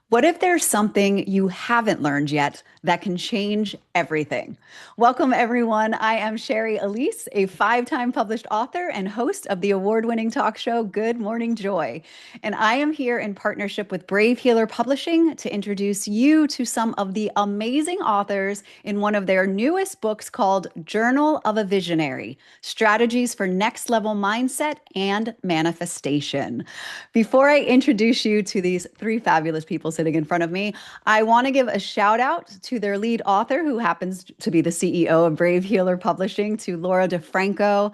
What if there's something you haven't learned yet that can change everything? Welcome, everyone. I am Sherry Elise, a five-time published author and host of the award-winning talk show Good Morning Joy. And I am here in partnership with Brave Healer Publishing to introduce you to some of the amazing authors in one of their newest books called Journal of a Visionary: Strategies for Next Level Mindset and Manifestation. Before I introduce you to these three fabulous people sitting in front of me, I want to give a shout out to their lead author, who happens to be the CEO of Brave Healer Publishing, to Laura DeFranco.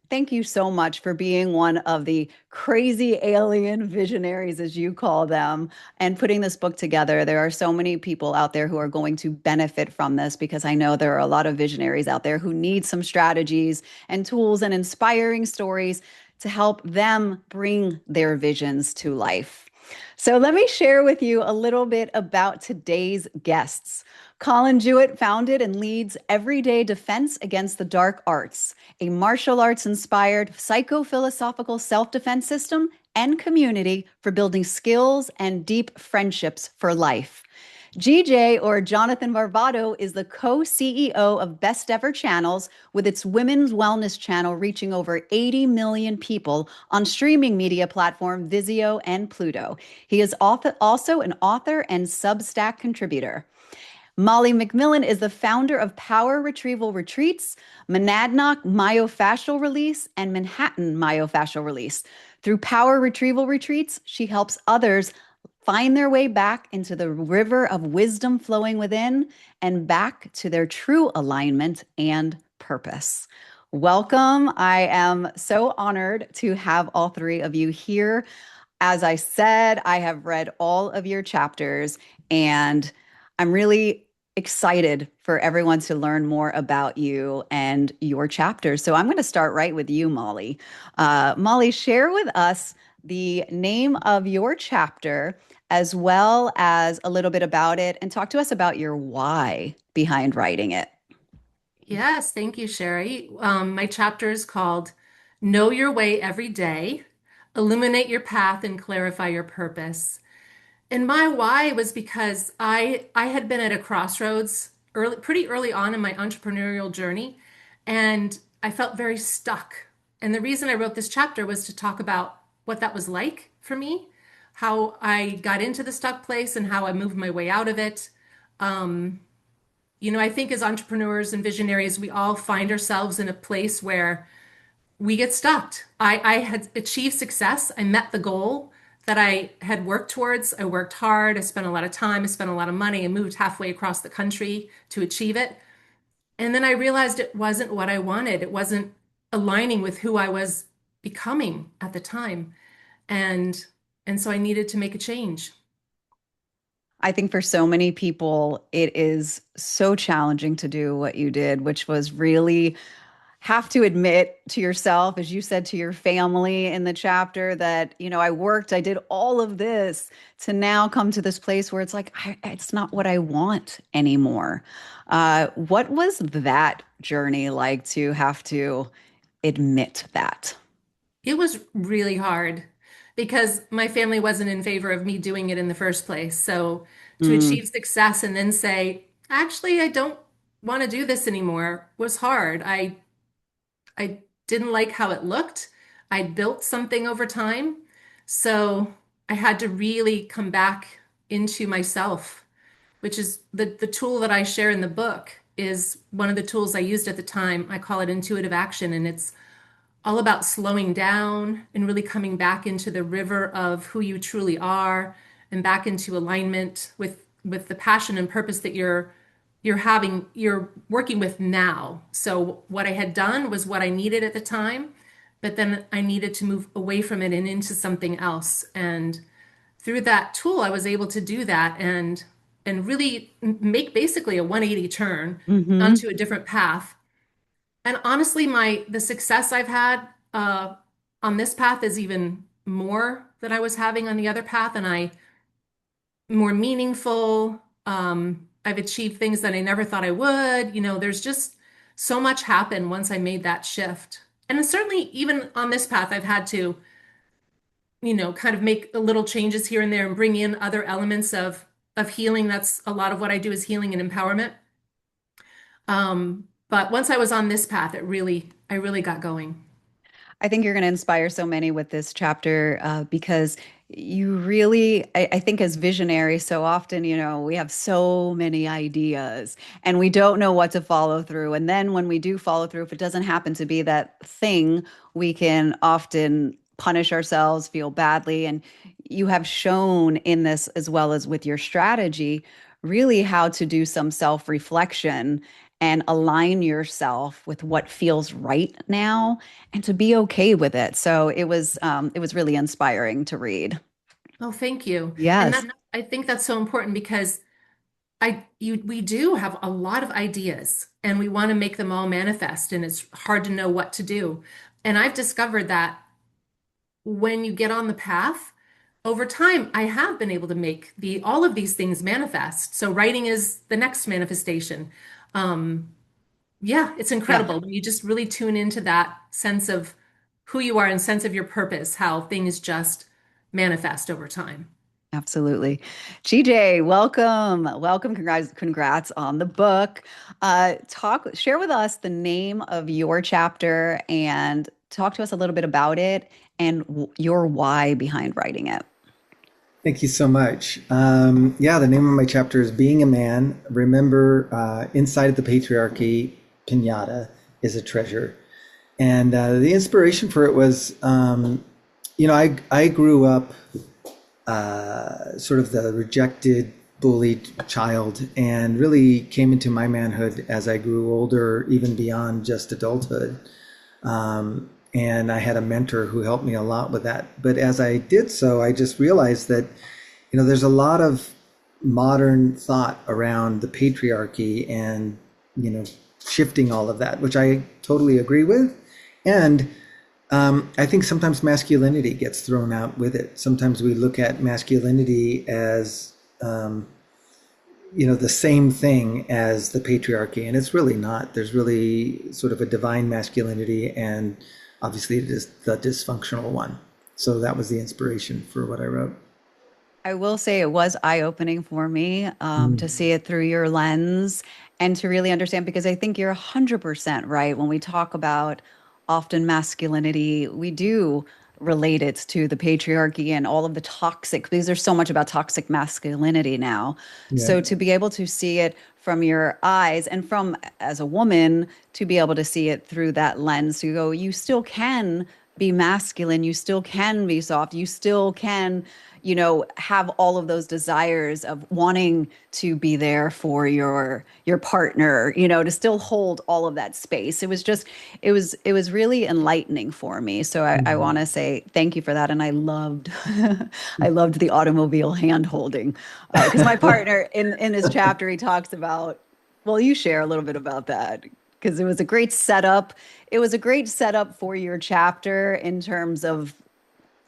Thank you so much for being one of the crazy alien visionaries, as you call them, and putting this book together. There are so many people out there who are going to benefit from this, because I know there are a lot of visionaries out there who need some strategies and tools and inspiring stories to help them bring their visions to life. So let me share with you a little bit about today's guests. Collin Jewett founded and leads Everyday Defense Against the Dark Arts, a martial arts inspired psychophilosophical self defense system and community for building skills and deep friendships for life. GJ, or Jonathan Barbado, is the co-CEO of Best Ever Channels, with its women's wellness channel reaching over 80 million people on streaming media platform Vizio and Pluto. He is also an author and Substack contributor. Molly McMillan is the founder of Power Retrieval Retreats, Monadnock Myofascial Release, and Manhattan Myofascial Release. Through Power Retrieval Retreats, she helps others find their way back into the river of wisdom flowing within and back to their true alignment and purpose. Welcome. I am so honored to have all three of you here. As I said, I have read all of your chapters, and I'm really excited for everyone to learn more about you and your chapters. So I'm going to start right with you, Molly. Molly, share with us the name of your chapter, as well as a little bit about it, and talk to us about your why behind writing it. Yes, thank you, Sherry. My chapter is called Know Your Way Every Day, Illuminate Your Path and Clarify Your Purpose. And my why was because I had been at a crossroads pretty early on in my entrepreneurial journey, and I felt very stuck. And the reason I wrote this chapter was to talk about what that was like for me, how I got into the stuck place and how I moved my way out of it. Um, I think as entrepreneurs and visionaries, we all find ourselves in a place where we get stuck. I had achieved success. I met the goal that I had worked towards. I worked hard. I spent a lot of time. I spent a lot of money. I moved halfway across the country to achieve it. And then I realized it wasn't what I wanted. It wasn't aligning with who I was becoming at the time. And and so I needed to make a change. I think for so many people, it is so challenging to do what you did, which was really have to admit to yourself, as you said to your family in the chapter, that, I worked, I did all of this to now come to this place where it's like, it's not what I want anymore. What was that journey like, to have to admit that? It was really hard because my family wasn't in favor of me doing it in the first place. So to Mm. achieve success and then say, actually, I don't want to do this anymore was hard. I didn't like how it looked. I built something over time. So I had to really come back into myself, which is the tool that I share in the book is one of the tools I used at the time. I call it intuitive action, and it's all about slowing down and really coming back into the river of who you truly are and back into alignment with the passion and purpose that you're working with now. So what I had done was what I needed at the time, but then I needed to move away from it and into something else. And through that tool, I was able to do that and really make basically a 180 turn Hmm. onto a different path. And honestly, the success I've had on this path is even more than I was having on the other path, and I more meaningful. I've achieved things that I never thought I would. There's just so much happened once I made that shift. And certainly, even on this path, I've had to kind of make little changes here and there and bring in other elements of healing. That's a lot of what I do is healing and empowerment. But once I was on this path, I really got going. I think you're going to inspire so many with this chapter because you really, I think, as visionaries, so often, we have so many ideas and we don't know what to follow through. And then when we do follow through, if it doesn't happen to be that thing, we can often punish ourselves, feel badly. And you have shown in this, as well as with your strategy, really how to do some self-reflection and align yourself with what feels right now and to be okay with it. So it was really inspiring to read. Oh, thank you. And Yes, that I think that's so important because we do have a lot of ideas and we want to make them all manifest, and it's hard to know what to do. And I've discovered that when you get on the path, over time, I have been able to make all of these things manifest. So writing is the next manifestation. Um, yeah, it's yeah, incredible when you just really tune into that sense of who you are and sense of your purpose, how things just manifest over time. absolutely. GJ, welcome. Welcome. Congrats on the book. Share with us the name of your chapter and talk to us a little bit about it and your why behind writing it. Thank you so much. Yeah, the name of my chapter is Being a Man. Remember, inside of the patriarchy, pinata is a treasure. And the inspiration for it was, I grew up sort of the rejected, bullied child and really came into my manhood as I grew older, even beyond just adulthood. And I had a mentor who helped me a lot with that. But as I did so, I just realized that, there's a lot of modern thought around the patriarchy and, shifting all of that, which I totally agree with. And I think sometimes masculinity gets thrown out with it. Sometimes we look at masculinity as, the same thing as the patriarchy, and it's really not. There's really sort of a divine masculinity, and obviously it is the dysfunctional one. So that was the inspiration for what I wrote. I will say it was eye-opening for me to see it through your lens and to really understand because I think you're 100% right. When we talk about often masculinity, we do relate it to the patriarchy and all of the toxic, because there's so much about toxic masculinity now. Yeah. So to be able to see it from your eyes and from as a woman to be able to see it through that lens, to go, you still can be masculine, you still can be soft, you still can, have all of those desires of wanting to be there for your partner, to still hold all of that space. It was really enlightening for me. So I Mhm. want to say thank you for that. And I loved I loved the automobile hand holding because my partner in his chapter he talks about, well, you share a little bit about that because it was a great setup. It was a great setup for your chapter in terms of,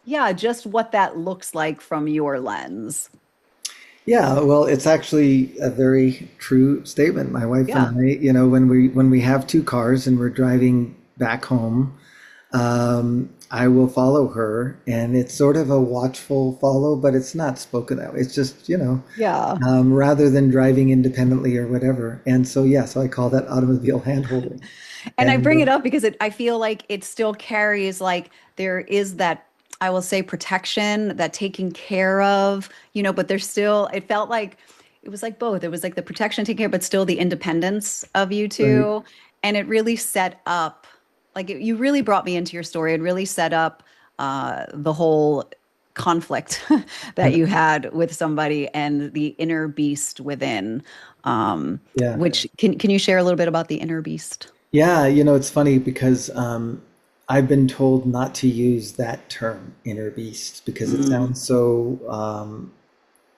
yeah, just what that looks like from your lens. Yeah, well, it's actually a very true statement. My wife and Yeah. I, when we have two cars and we're driving back home, I will follow her, and it's sort of a watchful follow, but it's not spoken that way. It's just, Yeah. rather than driving independently or whatever. And so, yeah, so I call that automobile handholding. And I And bring it up because I feel like it still carries like there is that, I will say, protection, that taking care of, but there's still, it felt like it was like both. It was like the protection, taking care, but still the independence of you right. two. And it really set up, like you really brought me into your story. It really set up the whole conflict that you had with somebody and the inner beast within. Yeah. Which can you share a little bit about the inner beast? Yeah, it's funny because I've been told not to use that term, inner beast, because it Mm, sounds so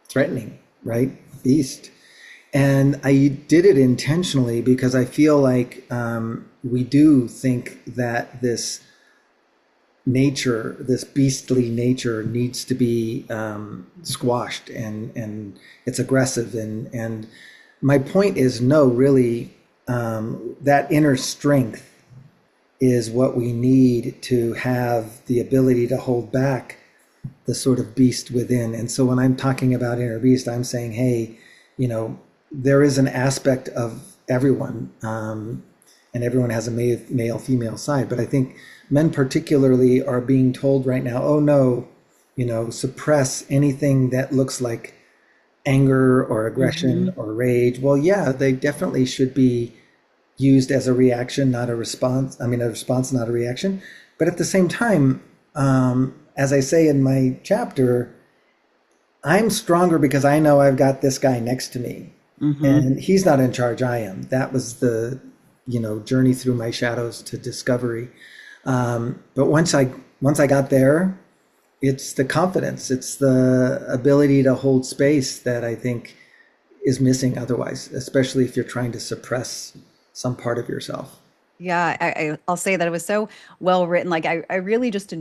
threatening, right? Beast. And I did it intentionally because I feel like we do think that this nature, this beastly nature, needs to be squashed, and it's aggressive. And my point is, no, really, that inner strength is what we need to have the ability to hold back the sort of beast within. And so when I'm talking about inner beast, I'm saying, hey, you know, there is an aspect of everyone, and everyone has a male female side. But I think men particularly are being told right now, oh no, you know, suppress anything that looks like anger or aggression Hmm. or rage. Well, yeah, they definitely should be used as a reaction, not a response. I mean, a response, not a reaction. But at the same time, as I say in my chapter, I'm stronger because I know I've got this guy next to me, Hmm. and he's not in charge. I am. That was the, you know, journey through my shadows to discovery. But once I got there, it's the confidence, it's the ability to hold space that I think is missing otherwise, especially if you're trying to suppress some part of yourself. Yeah, I'll say that it was so well written. Like I really just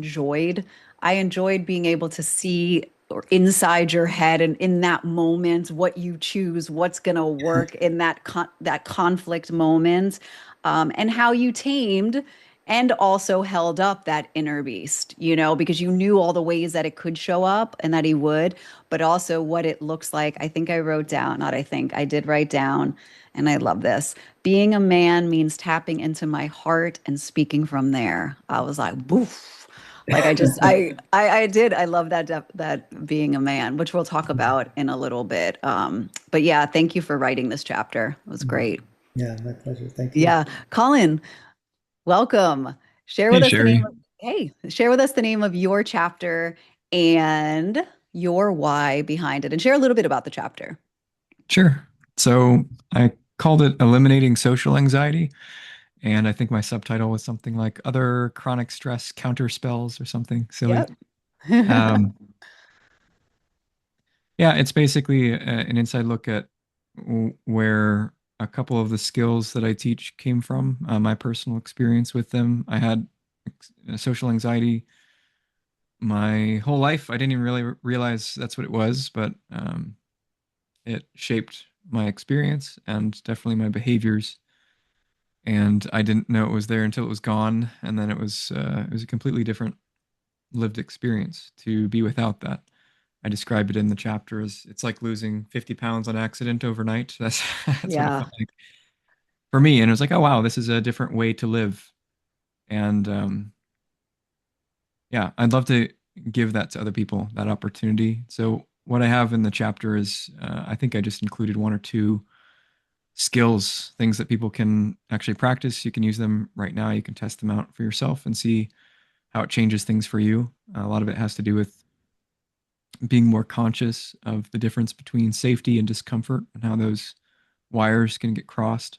I enjoyed being able to see or inside your head and in that moment what you choose, what's gonna work in that conflict moment, and how you tamed and also held up that inner beast, because you knew all the ways that it could show up and that he would, but also what it looks like. I think I wrote down, not I think, I did write down, and I love this. Being a man means tapping into my heart and speaking from there. I was like, boof. Like I did. I love that being a man, which we'll talk about in a little bit. But yeah, thank you for writing this chapter. It was great. Yeah, my pleasure. Thank you. Yeah, Colin, welcome. Share Hey, with us the name Sherry. of, hey, share with us the name of your chapter and your why behind it, and share a little bit about the chapter. Sure. So I called it Eliminating Social Anxiety, and I think my subtitle was something like Other Chronic Stress Counter Spells or something silly. Yep. Um, yeah, it's basically an inside look at where a couple of the skills that I teach came from, my personal experience with them. I had social anxiety my whole life. I didn't even really realize that's what it was, but it shaped my experience and definitely my behaviors. And I didn't know it was there until it was gone, and then it was a completely different lived experience to be without that. I describe it in the chapter as it's like losing 50 pounds on accident overnight. That's what it Yeah. felt like for me. And it was like, oh wow, this is a different way to live. And yeah, I'd love to give that to other people, that opportunity. So what I have in the chapter is, I think I just included one or two skills, things that people can actually practice. You can use them right now. You can test them out for yourself and see how it changes things for you. A lot of it has to do with being more conscious of the difference between safety and discomfort and how those wires can get crossed.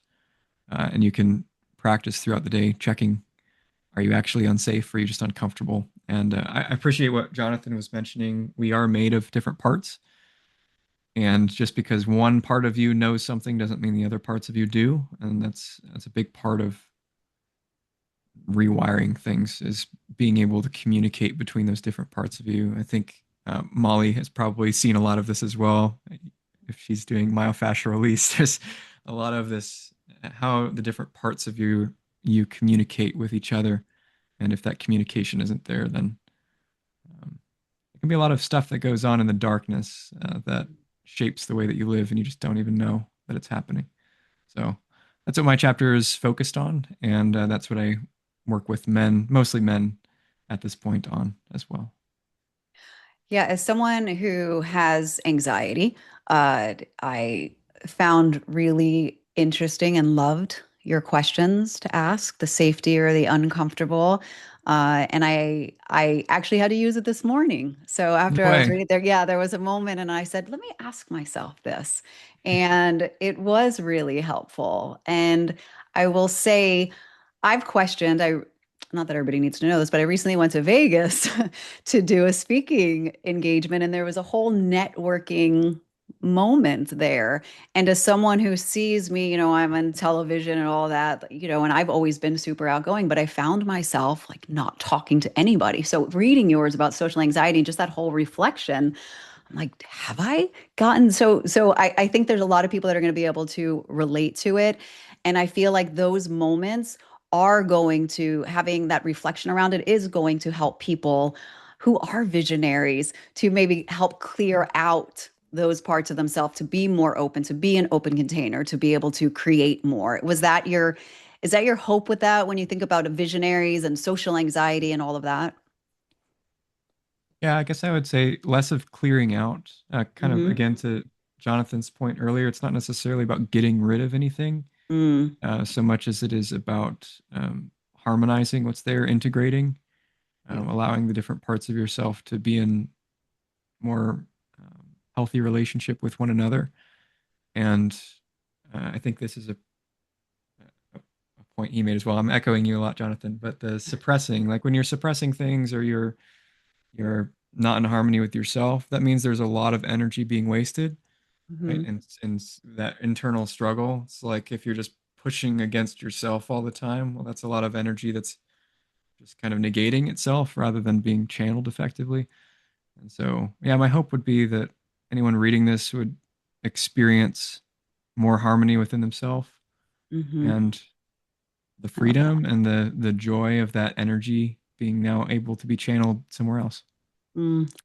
And you can practice throughout the day checking, are you actually unsafe or are you just uncomfortable? And I appreciate what Jonathan was mentioning. We are made of different parts. And just because one part of you knows something doesn't mean the other parts of you do. And that's a big part of rewiring things, is being able to communicate between those different parts of you. I think Molly has probably seen a lot of this as well. If she's doing myofascial release, there's a lot of this, how the different parts of you communicate with each other. And if that communication isn't there, then there can be a lot of stuff that goes on in the darkness that shapes the way that you live, and you just don't even know that it's happening. So that's what my chapter is focused on, and that's what I work with men, mostly men, at this point on as well. Yeah, as someone who has anxiety, I found really interesting and loved your questions to ask, the safety or the uncomfortable. And I actually had to use it this morning. So No after I was way. reading there, yeah, there was a moment and I said, let me ask myself this. And it was really helpful. And I will say, I've questioned, not that everybody needs to know this, but I recently went to Vegas to do a speaking engagement, and there was a whole networking moment there. And as someone who sees me, I'm on television and all that, and I've always been super outgoing, but I found myself like not talking to anybody. So reading yours about social anxiety and just that whole reflection, I'm like, have I gotten I think there's a lot of people that are going to be able to relate to it. And I feel like those moments are going to having that reflection around it is going to help people who are visionaries to maybe help clear out those parts of themselves to be more open, to be an open container, to be able to create more. Is that your hope with that when you think about visionaries and social anxiety and all of that? Yeah, I guess I would say less of clearing out. Kind of Mm-hmm. again to Jonathan's point earlier, it's not necessarily about getting rid of anything Mm, so much as it is about harmonizing what's there, integrating, yeah. allowing the different parts of yourself to be in more healthy relationship with one another. And I think this is a point he made as well. I'm echoing you a lot, Jonathan, but the suppressing, like when you're suppressing things or you're not in harmony with yourself, that means there's a lot of energy being wasted, right? Mm-hmm. And that internal struggle. It's like if you're just pushing against yourself all the time, well, that's a lot of energy that's just kind of negating itself rather than being channeled effectively. And so, yeah, my hope would be that anyone reading this would experience more harmony within themselves Mm-hmm. and the I love that. freedom and the joy of that energy being now able to be channeled somewhere else.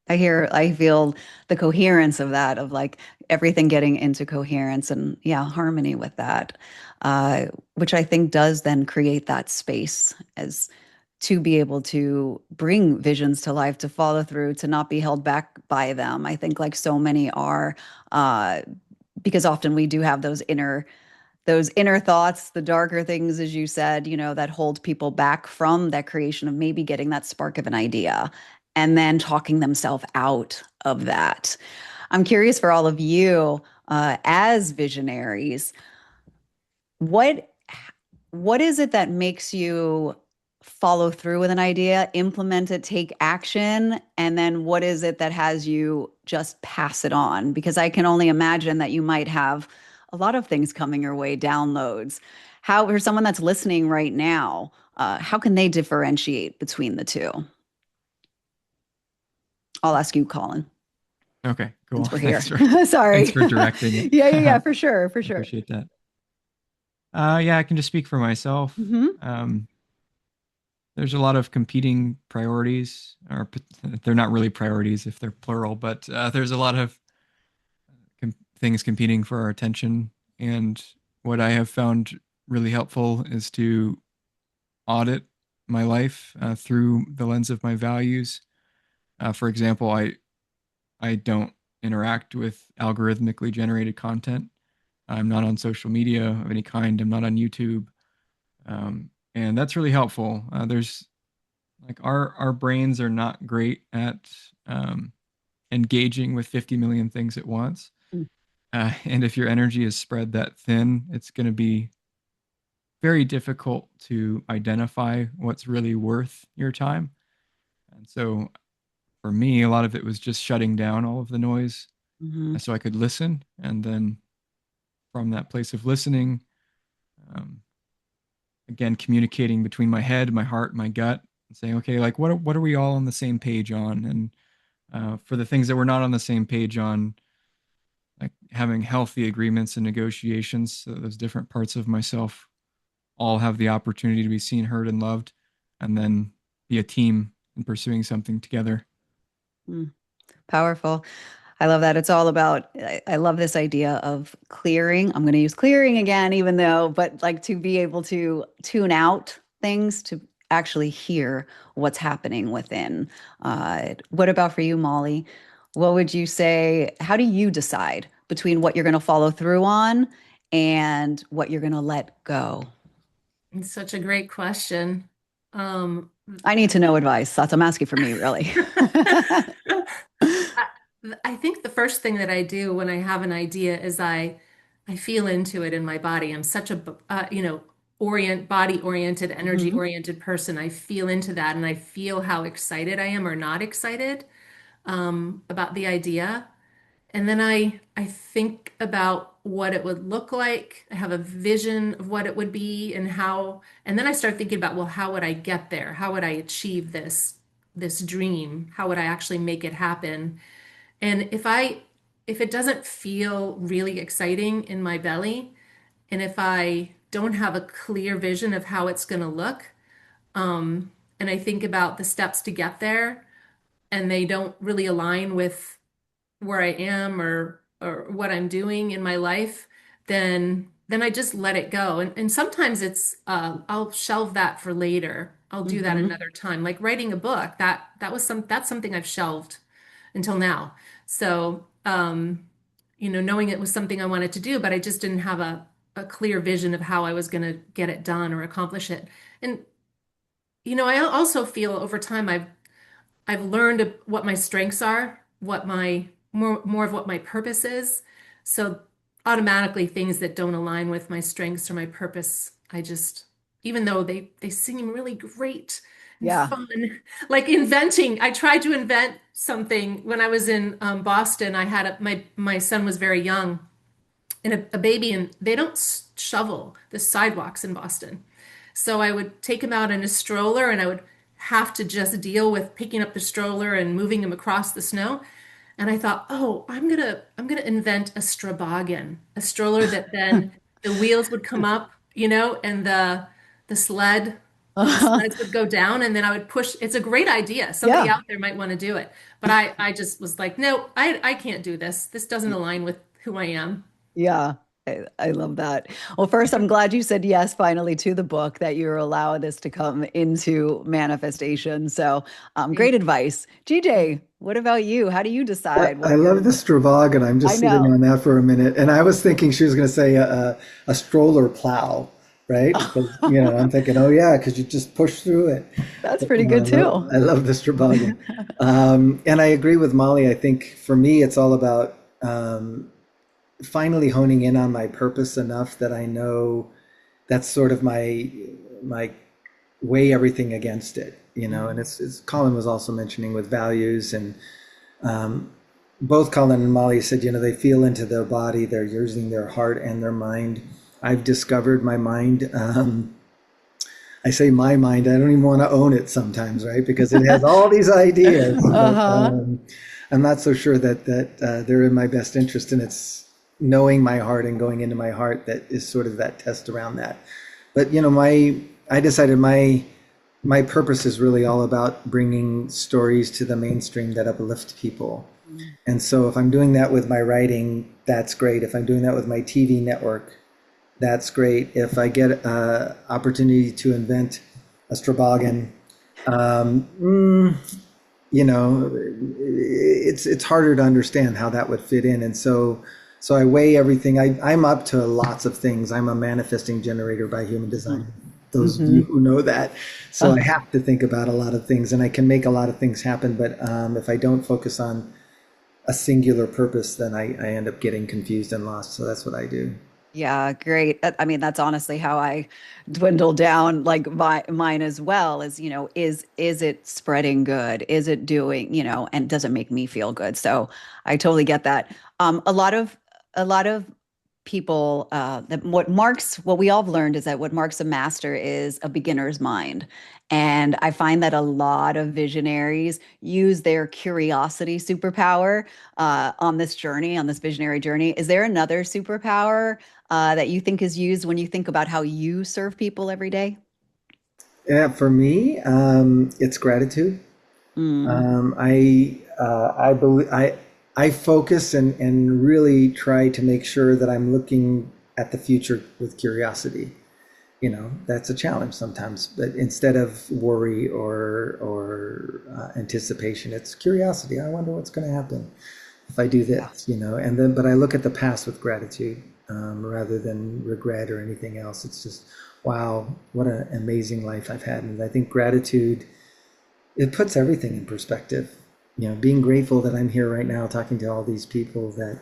I feel the coherence of that, of like everything getting into coherence and yeah, harmony with that, which I think does then create that space as to be able to bring visions to life, to follow through, to not be held back by them. I think like so many are, uh, because often we do have those inner thoughts, the darker things, as you said, that hold people back from that creation of maybe getting that spark of an idea and then talking themselves out of that. I'm curious for all of you as visionaries, what what is it that makes you follow through with an idea, implement it, take action, and then what is it that has you just pass it on? Because I can only imagine that you might have a lot of things coming your way, downloads. How, for someone that's listening right now, how can they differentiate between the two? I'll ask you, Colin, Okay, cool. since we're here. Thanks Sorry. for directing it. Yeah, yeah, yeah, I for sure, for sure. appreciate that. Yeah, I can just speak for myself. Hmm. Um, there's a lot of competing priorities, or they're not really priorities if they're plural, but there's a lot of things competing for our attention. And what I have found really helpful is to audit my life through the lens of my values. For example, I don't interact with algorithmically generated content. I'm not on social media of any kind. I'm not on YouTube, and that's really helpful. There's like our brains are not great at um, engaging with 50 million things at once. And if your energy is spread that thin, it's going to be very difficult to identify what's really worth your time. And so for me, a lot of it was just shutting down all of the noise Hmm. so I could listen. And then from that place of listening, um, again, communicating between my head, my heart, my gut, and saying, okay, like what are we all on the same page on? And for the things that we're not on the same page on, like having healthy agreements and negotiations, so those different parts of myself all have the opportunity to be seen, heard, and loved, and then be a team in pursuing something together. Powerful. I love that. It's all about, I love this idea of clearing. I'm going to use clearing again, even though, but like to be able to tune out things, to actually hear what's happening within. What about for you, Molly? What would you say? How do you decide between what you're going to follow through on and what you're going to let go? It's such a great question. Um, I need to know advice. That's I'm asking for me, really. I, I think the first thing that I do when I have an idea is I feel into it in my body. I'm such a body oriented, energy Hmm. oriented person. I feel into that and I feel how excited I am or not excited about the idea. And then I think about what it would look like. I have a vision of what it would be and how, and then I start thinking about, well, how would I get there? How would I achieve this dream? How would I actually make it happen? And if it doesn't feel really exciting in my belly, and if I don't have a clear vision of how it's going to look, and I think about the steps to get there, and they don't really align with where I am or what I'm doing in my life, then I just let it go. And sometimes it's I'll shelve that for later. I'll do that Hmm. another time. Like writing a book, that's something I've shelved until now. So knowing it was something I wanted to do, but I just didn't have a clear vision of how I was going to get it done or accomplish it. And I also feel over time I've learned what my strengths are, what my more of what my purpose is. So automatically things that don't align with my strengths or my purpose, I just, even though they seem really great and Yeah. fun, like inventing. I tried to invent something when I was in Boston. My son was very young and a baby, and they don't shovel the sidewalks in Boston. So I would take him out in a stroller and I would have to just deal with picking up the stroller and moving him across the snow. And I thought, oh, I'm gonna invent a stroboggan, a stroller that then the wheels would come up, and the sled, the sleds would go down and then I would push. It's a great idea. Somebody Yeah. out there might want to do it. But I just was like, no, I can't do this. This doesn't align with who I am. Yeah, I love that. Well, first, I'm glad you said yes finally to the book, that you're allowing this to come into manifestation. So, great Thank advice. GJ, what about you? How do you decide I what love you're? the Stravog, I'm I just sitting know. on that for a minute. And I was thinking she was going to say a stroller plow, right? Because, I'm thinking, oh, yeah, because you just push through it. That's But, pretty good I too. love the Stravog. And I agree with Molly. I think for me, it's all about finally honing in on my purpose enough that I know that's sort of my weigh everything against it, and it's Colin was also mentioning with values and both Colin and Molly said, they feel into their body, they're using their heart and their mind. I've discovered my mind. I say my mind, I don't even want to own it sometimes, right? Because it has all these ideas, but Uh-huh. I'm not so sure that they're in my best interest. And it's knowing my heart and going into my heart that is sort of that test around that. But I decided my purpose is really all about bringing stories to the mainstream that uplift people. And so if I'm doing that with my writing, that's great. If I'm doing that with my TV network, that's great. If I get an opportunity to invent a Straboggan, um, mm, it's harder to understand how that would fit in. And so I weigh everything. I'm up to lots of things. I'm a manifesting generator by human design. Those of you Hmm. who know that. So I have to think about a lot of things and I can make a lot of things happen. But if I don't focus on a singular purpose, then I end up getting confused and lost. So that's what I do. Yeah, great. I mean, that's honestly how I dwindle down like mine as well, is, is it spreading good? Is it doing, and does it make me feel good? So I totally get that. A lot of people, that what we all have learned is that what marks a master is a beginner's mind. And I find that a lot of visionaries use their curiosity superpower on this journey, on this visionary journey. Is there another superpower that you think is used when you think about how you serve people every day? Yeah, for me, it's gratitude. Mm, I believe I focus and really try to make sure that I'm looking at the future with curiosity. That's a challenge sometimes, but instead of worry or anticipation, it's curiosity. I wonder what's going to happen if I do yeah. this. And then but I look at the past with gratitude rather than regret or anything else. It's just wow, what an amazing life I've had, and I think gratitude it puts everything in perspective. Being grateful that I'm here right now talking to all these people that,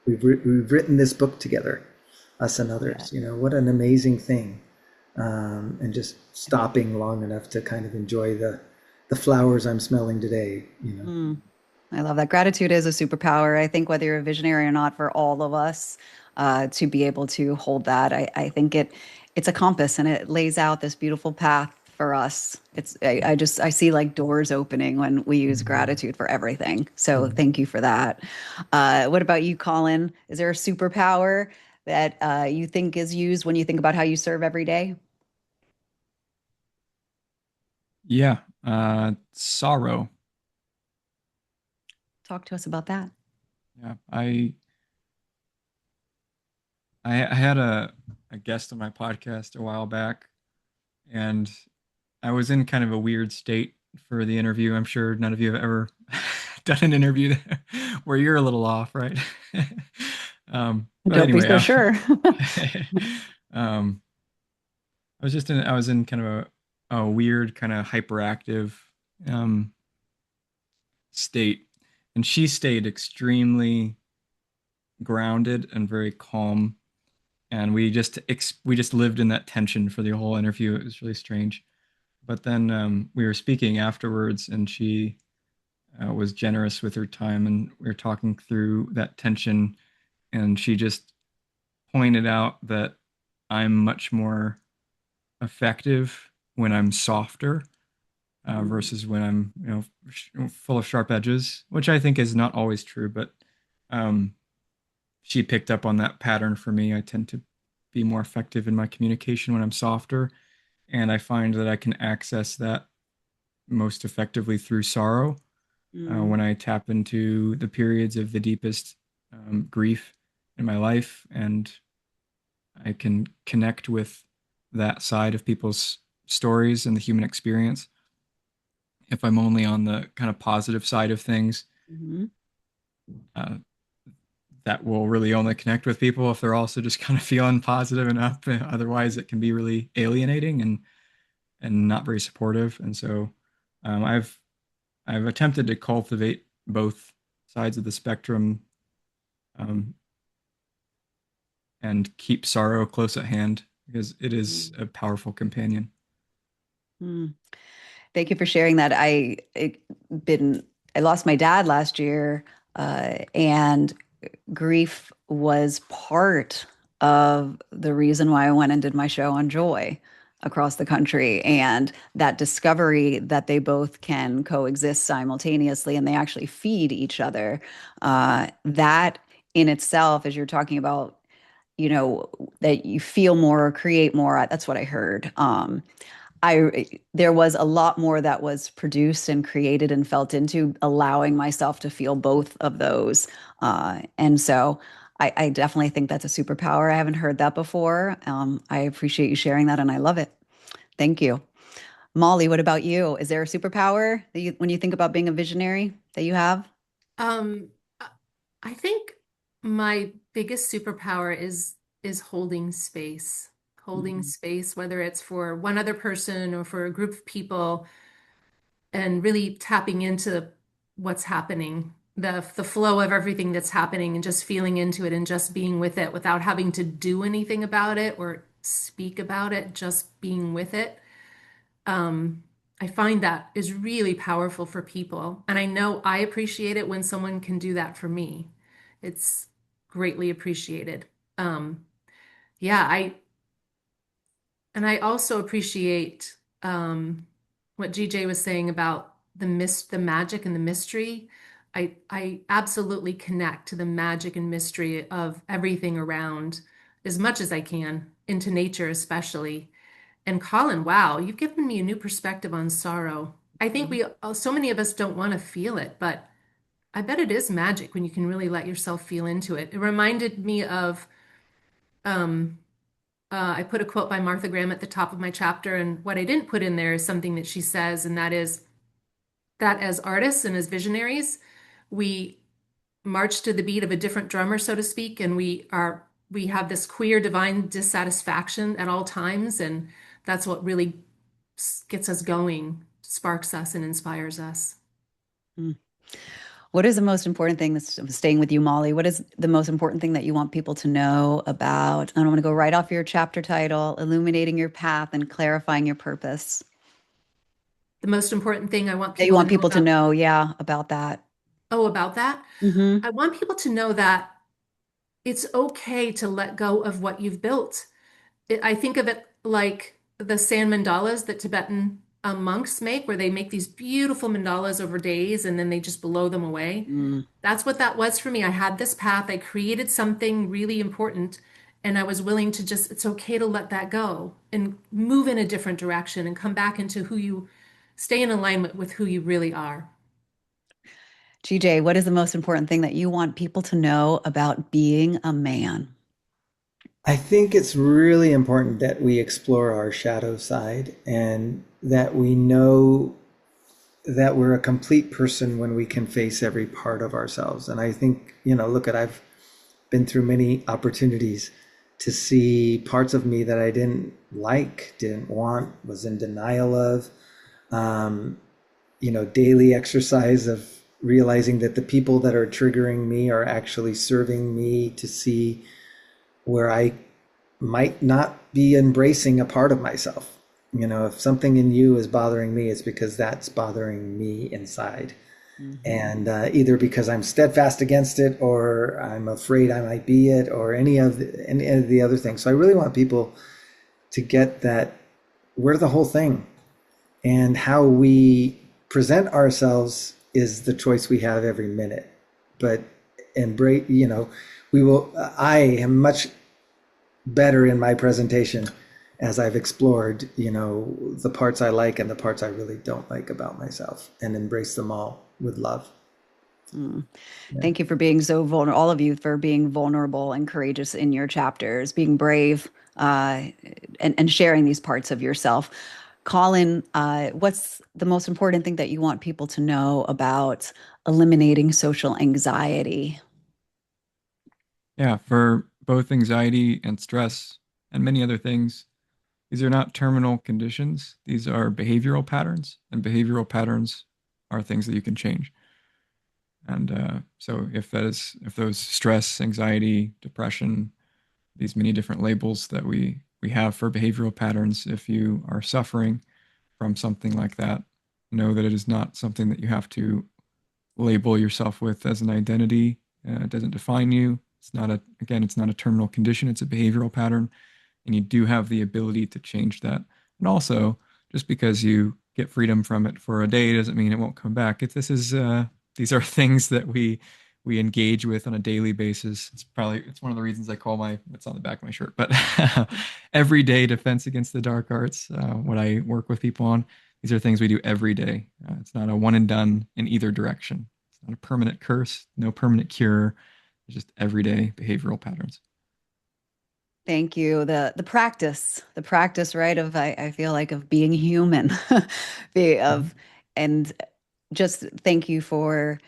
we've written this book together, us and Yeah. others. What an amazing thing. And just stopping long enough to kind of enjoy the flowers I'm smelling today. Mm. I love that. Gratitude is a superpower. I think whether you're a visionary or not, for all of us, to be able to hold that, I think it's a compass and it lays out this beautiful path for us. I see like doors opening when we use gratitude for everything. So Mhm. thank you for that. What about you, Colin? Is there a superpower that you think is used when you think about how you serve every day? Yeah. Sorrow. Talk to us about that. Yeah, I had a guest on my podcast a while back, and I was in kind of a weird state for the interview. I'm sure none of you have ever done an interview where you're a little off, right? But Don't be anyway, so sure. um, I was in kind of a weird, kind of hyperactive um, state, and she stayed extremely grounded and very calm, and we just lived in that tension for the whole interview. It was really strange. But then we were speaking afterwards, and she was generous with her time, and we were talking through that tension, and she just pointed out that I'm much more effective when I'm softer versus when I'm, full of sharp edges, which I think is not always true, but um, she picked up on that pattern for me. I tend to be more effective in my communication when I'm softer, and I find that I can access that most effectively through sorrow Mm, when I tap into the periods of the deepest grief in my life, and I can connect with that side of people's stories and the human experience. If I'm only on the kind of positive side of things, mhm, uh, that will really only connect with people if they're also just kind of feeling positive and up. Otherwise, it can be really alienating and not very supportive. And so, um, I've I've attempted to cultivate both sides of the spectrum, um, and keep sorrow close at hand because it is mm, a powerful companion. mm. Thank you for sharing that. Been I lost my dad last year, and grief was part of the reason why I went and did my show on joy across the country, and that discovery that they both can coexist simultaneously and they actually feed each other. That in itself, as you're talking about, that you feel more or create more. That's what I heard. There was a lot more that was produced and created and felt into allowing myself to feel both of those. And so I definitely think that's a superpower. I haven't heard that before. I appreciate you sharing that and I love it. Thank you. Molly, what about you? Is there a superpower that when you think about being a visionary that you have? Um, I I think my biggest superpower is holding Mhm. space, whether it's for one other person or for a group of people, and really tapping into what's happening, the flow of everything that's happening, and just feeling into it and just being with it without having to do anything about it or speak about it, just being with it. Um, I find that is really powerful for people. And I know I appreciate it when someone can do that for me. It's greatly appreciated. Um, yeah, I also appreciate what GJ was saying about the magic and the mystery. I absolutely connect to the magic and mystery of everything around as much as I can, into nature especially. And Colin, wow, you've given me a new perspective on sorrow. I think so many of us don't want to feel it, but I bet it is magic when you can really let yourself feel into it. It reminded me of, um, I put a quote by Martha Graham at the top of my chapter, and what I didn't put in there is something that she says, and that is that as artists and as visionaries, we march to the beat of a different drummer, so to speak, and we have this queer divine dissatisfaction at all times, and that's what really gets us going, sparks us, and inspires us. Mm. What is the most important thing that's staying with you, Molly? What is the most important thing that you want people to know about? And I'm going to go right off your chapter title, Illuminating Your Path and Clarifying Your Purpose. The most important thing I want That you people to want know people to about, know, yeah, about that. oh, about that, Mm-hmm. I want people to know that it's okay to let go of what you've built. I think of it like the sand mandalas that Tibetan monks make, where they make these beautiful mandalas over days and then they just blow them away. Mm. That's what that was for me. I had this path, I created something really important, and I was willing to just, it's okay to let that go and move in a different direction and come back into stay in alignment with who you really are. GJ, what is the most important thing that you want people to know about being a man? I think it's really important that we explore our shadow side and that we know that we're a complete person when we can face every part of ourselves. And I think, look at, I've been through many opportunities to see parts of me that I didn't like, didn't want, was in denial of. Um, Daily exercise of realizing that the people that are triggering me are actually serving me to see where I might not be embracing a part of myself. If something in you is bothering me, it's because that's bothering me inside. Mhm. And either because I'm steadfast against it, or I'm afraid I might be it, or any of the other things. So I really want people to get that we're the whole thing, and how we present ourselves is the choice we have every minute. But embrace, we will. I am much better in my presentation as I've explored, the parts I like and the parts I really don't like about myself, and embrace them all with love. Mm. Yeah. Thank you for being so vulnerable, all of you for being vulnerable and courageous in your chapters, being brave, uh, and sharing these parts of yourself. Collin, what's the most important thing that you want people to know about eliminating social anxiety? Yeah, for both anxiety and stress and many other things, these are not terminal conditions. These are behavioral patterns, and behavioral patterns are things that you can change. And so, if those stress, anxiety, depression, these many different labels that we have for behavioral patterns, if you are suffering from something like that, know that it is not something that you have to label yourself with as an identity. It doesn't define you. It's not a terminal condition. It's a behavioral pattern, and you do have the ability to change that. And also, just because you get freedom from it for a day doesn't mean it won't come back. If this is these are things that we engage with on a daily basis. It's one of the reasons I call my it's on the back of my shirt, but everyday defense against the dark arts. What I work with people on. These are things we do every day. It's not a one and done in either direction. It's not a permanent curse, no permanent cure. It's just everyday behavioral patterns. Thank you. The practice, right, of I feel like of being human, be of and just thank you for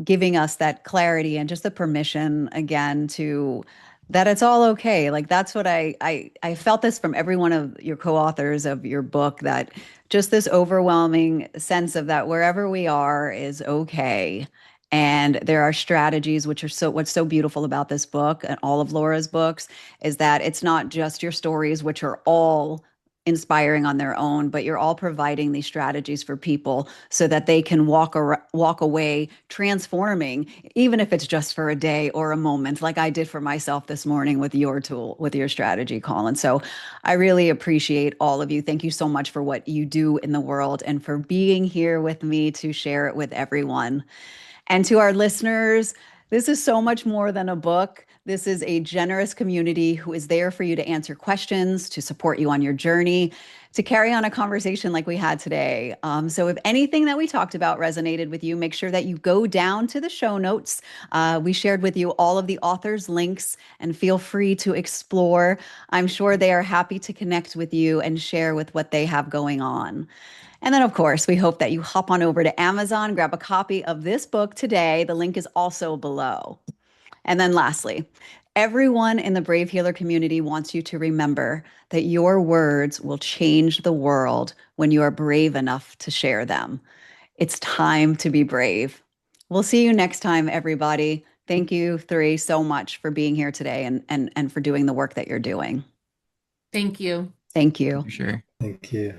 giving us that clarity and just the permission again to that it's all okay. Like that's what I felt this from every one of your co-authors of your book, that just this overwhelming sense of that wherever we are is okay. And there are strategies, which are so what's so beautiful about this book and all of Laura's books is that it's not just your stories, which are all inspiring on their own, but you're all providing these strategies for people so that they can walk away transforming, even if it's just for a day or a moment, like I did for myself this morning with your tool, with your strategy, Collin. So I really appreciate all of you. Thank you so much for what you do in the world and for being here with me to share it with everyone. And to our listeners, this is so much more than a book. This is a generous community who is there for you to answer questions, to support you on your journey, to carry on a conversation like we had today. So, if anything that we talked about resonated with you, make sure that you go down to the show notes. We shared with you all of the authors' links and feel free to explore. I'm sure they are happy to connect with you and share with what they have going on. And then, of course, we hope that you hop on over to Amazon, grab a copy of this book today. The link is also below. And then, lastly, everyone in the Brave Healer community wants you to remember that your words will change the world when you are brave enough to share them. It's time to be brave. We'll see you next time, everybody. Thank you, three, so much for being here today and for doing the work that you're doing. Thank you. Thank Thank you. you, Sherry. Thank you.